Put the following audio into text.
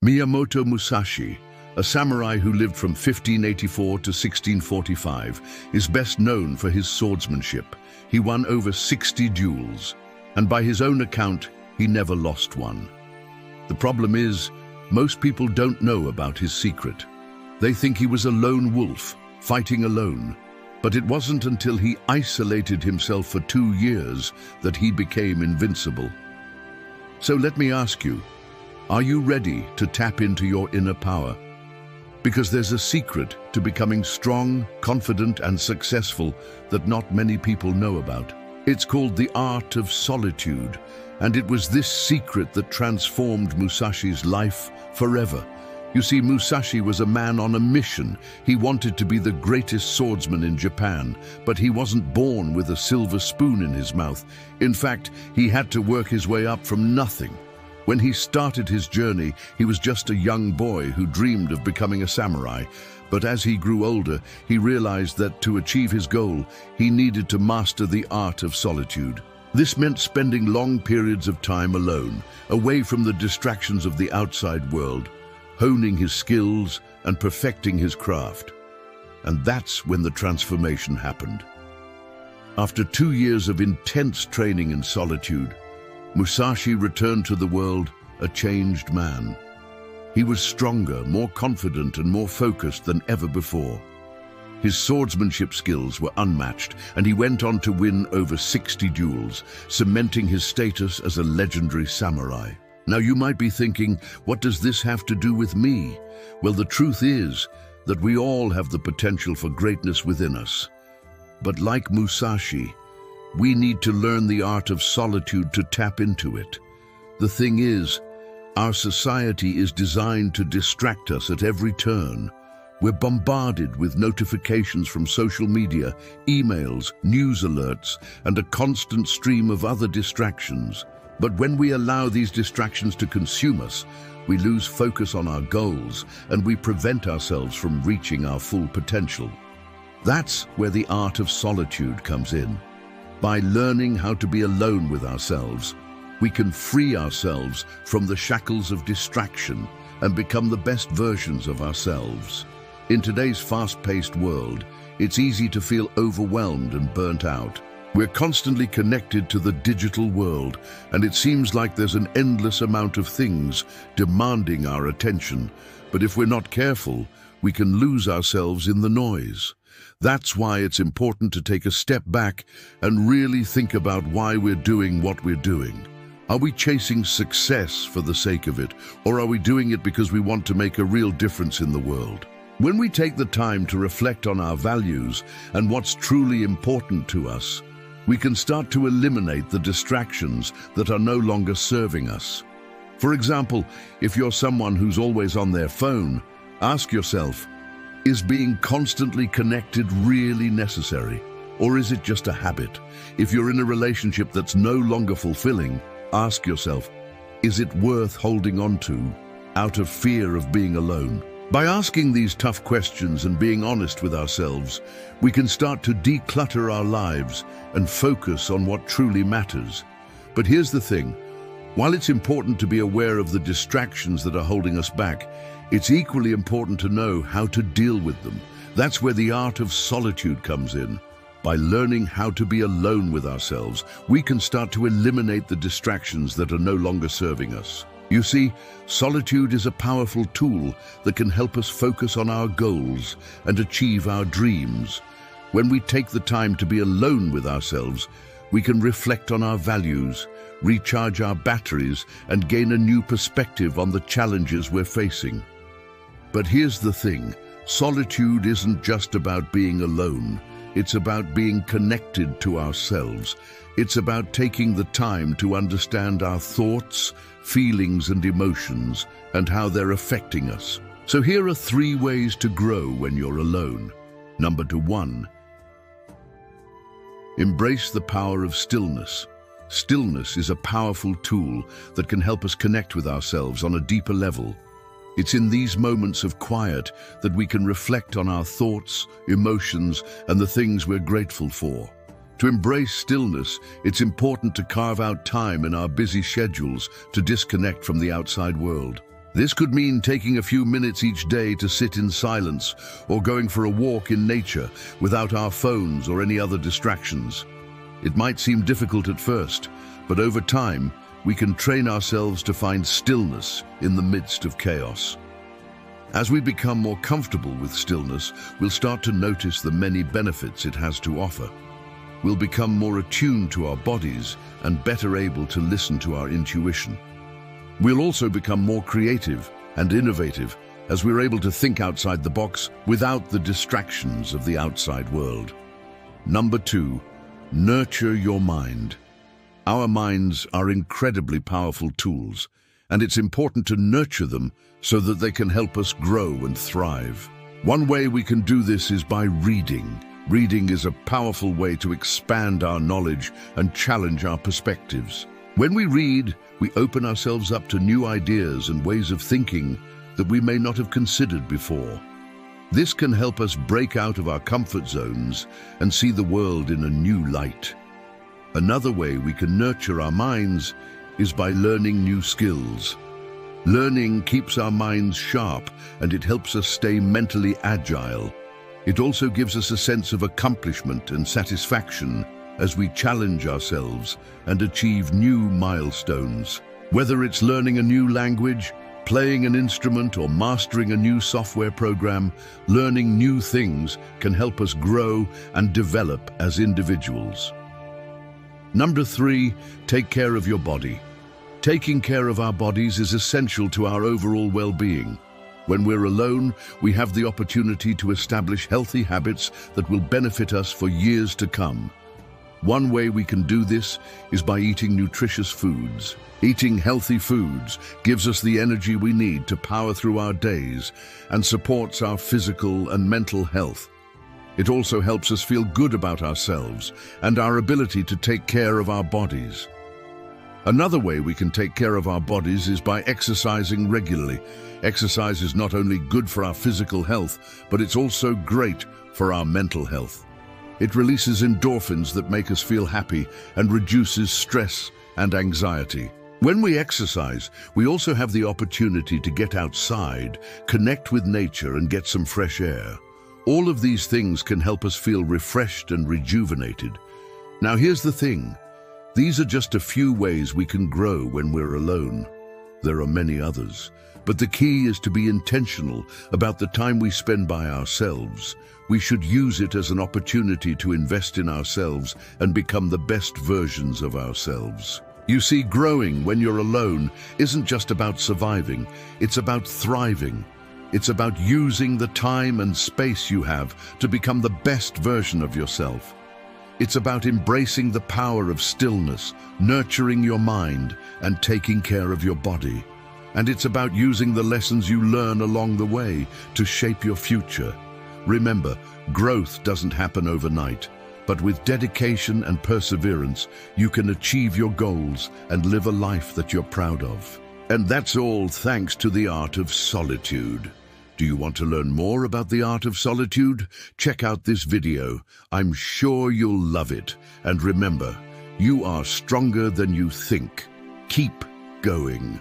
Miyamoto Musashi, a samurai who lived from 1584 to 1645, is best known for his swordsmanship. He won over 60 duels, and by his own account, he never lost one. The problem is, most people don't know about his secret. They think he was a lone wolf, fighting alone. But it wasn't until he isolated himself for 2 years that he became invincible. So let me ask you, are you ready to tap into your inner power? Because there's a secret to becoming strong, confident, and successful that not many people know about. It's called the art of solitude, and it was this secret that transformed Musashi's life forever. You see, Musashi was a man on a mission. He wanted to be the greatest swordsman in Japan, but he wasn't born with a silver spoon in his mouth. In fact, he had to work his way up from nothing. When he started his journey, he was just a young boy who dreamed of becoming a samurai. But as he grew older, he realized that to achieve his goal, he needed to master the art of solitude. This meant spending long periods of time alone, away from the distractions of the outside world, honing his skills and perfecting his craft. And that's when the transformation happened. After 2 years of intense training in solitude, Musashi returned to the world a changed man. He was stronger, more confident, and more focused than ever before. His swordsmanship skills were unmatched, and he went on to win over 60 duels, cementing his status as a legendary samurai. Now you might be thinking, what does this have to do with me? Well, the truth is that we all have the potential for greatness within us. But like Musashi, we need to learn the art of solitude to tap into it. The thing is, our society is designed to distract us at every turn. We're bombarded with notifications from social media, emails, news alerts, and a constant stream of other distractions. But when we allow these distractions to consume us, we lose focus on our goals and we prevent ourselves from reaching our full potential. That's where the art of solitude comes in. By learning how to be alone with ourselves, we can free ourselves from the shackles of distraction and become the best versions of ourselves. In today's fast-paced world, it's easy to feel overwhelmed and burnt out. We're constantly connected to the digital world, and it seems like there's an endless amount of things demanding our attention. But if we're not careful, we can lose ourselves in the noise. That's why it's important to take a step back and really think about why we're doing what we're doing. Are we chasing success for the sake of it, or are we doing it because we want to make a real difference in the world? When we take the time to reflect on our values and what's truly important to us, we can start to eliminate the distractions that are no longer serving us. For example, if you're someone who's always on their phone, ask yourself, is being constantly connected really necessary? Or is it just a habit? If you're in a relationship that's no longer fulfilling, ask yourself, is it worth holding on to out of fear of being alone? By asking these tough questions and being honest with ourselves, we can start to declutter our lives and focus on what truly matters. But here's the thing, while it's important to be aware of the distractions that are holding us back, it's equally important to know how to deal with them. That's where the art of solitude comes in. By learning how to be alone with ourselves, we can start to eliminate the distractions that are no longer serving us. You see, solitude is a powerful tool that can help us focus on our goals and achieve our dreams. When we take the time to be alone with ourselves, we can reflect on our values, recharge our batteries, and gain a new perspective on the challenges we're facing. But here's the thing, solitude isn't just about being alone. It's about being connected to ourselves. It's about taking the time to understand our thoughts, feelings, and emotions, and how they're affecting us. So here are 3 ways to grow when you're alone. Number 1, embrace the power of stillness. Stillness is a powerful tool that can help us connect with ourselves on a deeper level. It's in these moments of quiet that we can reflect on our thoughts, emotions, and the things we're grateful for. To embrace stillness, it's important to carve out time in our busy schedules to disconnect from the outside world. This could mean taking a few minutes each day to sit in silence or going for a walk in nature without our phones or any other distractions. It might seem difficult at first, but over time, we can train ourselves to find stillness in the midst of chaos. As we become more comfortable with stillness, we'll start to notice the many benefits it has to offer. We'll become more attuned to our bodies and better able to listen to our intuition. We'll also become more creative and innovative as we're able to think outside the box without the distractions of the outside world. Number 2, nurture your mind. Our minds are incredibly powerful tools, and it's important to nurture them so that they can help us grow and thrive. One way we can do this is by reading. Reading is a powerful way to expand our knowledge and challenge our perspectives. When we read, we open ourselves up to new ideas and ways of thinking that we may not have considered before. This can help us break out of our comfort zones and see the world in a new light. Another way we can nurture our minds is by learning new skills. Learning keeps our minds sharp and it helps us stay mentally agile. It also gives us a sense of accomplishment and satisfaction as we challenge ourselves and achieve new milestones. Whether it's learning a new language, playing an instrument, or mastering a new software program, learning new things can help us grow and develop as individuals. Number 3, take care of your body. Taking care of our bodies is essential to our overall well-being. When we're alone, we have the opportunity to establish healthy habits that will benefit us for years to come. One way we can do this is by eating nutritious foods. Eating healthy foods gives us the energy we need to power through our days and supports our physical and mental health. It also helps us feel good about ourselves and our ability to take care of our bodies. Another way we can take care of our bodies is by exercising regularly. Exercise is not only good for our physical health, but it's also great for our mental health. It releases endorphins that make us feel happy and reduces stress and anxiety. When we exercise, we also have the opportunity to get outside, connect with nature, and get some fresh air. All of these things can help us feel refreshed and rejuvenated. Now here's the thing. These are just a few ways we can grow when we're alone. There are many others, but the key is to be intentional about the time we spend by ourselves. We should use it as an opportunity to invest in ourselves and become the best versions of ourselves. You see, growing when you're alone isn't just about surviving, it's about thriving. It's about using the time and space you have to become the best version of yourself. It's about embracing the power of stillness, nurturing your mind, and taking care of your body. And it's about using the lessons you learn along the way to shape your future. Remember, growth doesn't happen overnight, but with dedication and perseverance, you can achieve your goals and live a life that you're proud of. And that's all thanks to the art of solitude. Do you want to learn more about the art of solitude? Check out this video. I'm sure you'll love it. And remember, you are stronger than you think. Keep going.